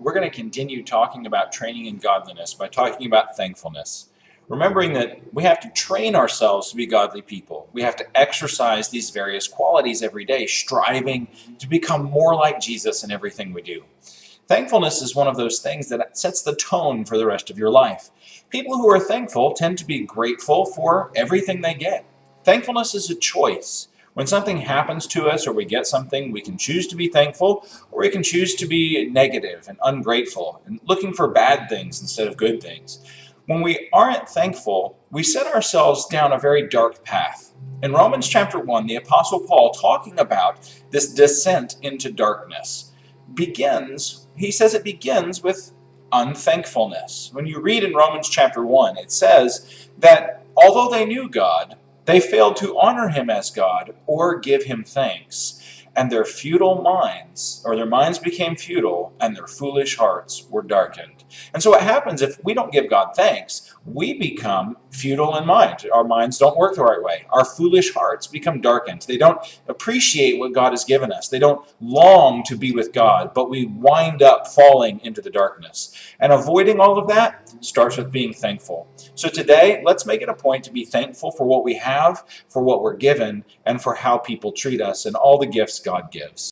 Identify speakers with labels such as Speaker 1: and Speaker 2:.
Speaker 1: we're going to continue talking about training in godliness by talking about thankfulness. Remembering that we have to train ourselves to be godly people. We have to exercise these various qualities every day, striving to become more like Jesus in everything we do. Thankfulness is one of those things that sets the tone for the rest of your life. People who are thankful tend to be grateful for everything they get. Thankfulness is a choice. When something happens to us or we get something, we can choose to be thankful, or we can choose to be negative and ungrateful and looking for bad things instead of good things. When we aren't thankful, we set ourselves down a very dark path. In Romans chapter 1, the Apostle Paul, talking about this descent into darkness, he says it begins with unthankfulness. When you read in Romans chapter 1, it says that although they knew God, they failed to honor him as God or give him thanks. And their minds became futile, and their foolish hearts were darkened. And so what happens if we don't give God thanks? We become futile in mind. Our minds don't work the right way. Our foolish hearts become darkened. They don't appreciate what God has given us. They don't long to be with God, but we wind up falling into the darkness. And avoiding all of that starts with being thankful. So today, let's make it a point to be thankful for what we have, for what we're given, and for how people treat us and all the gifts God gives.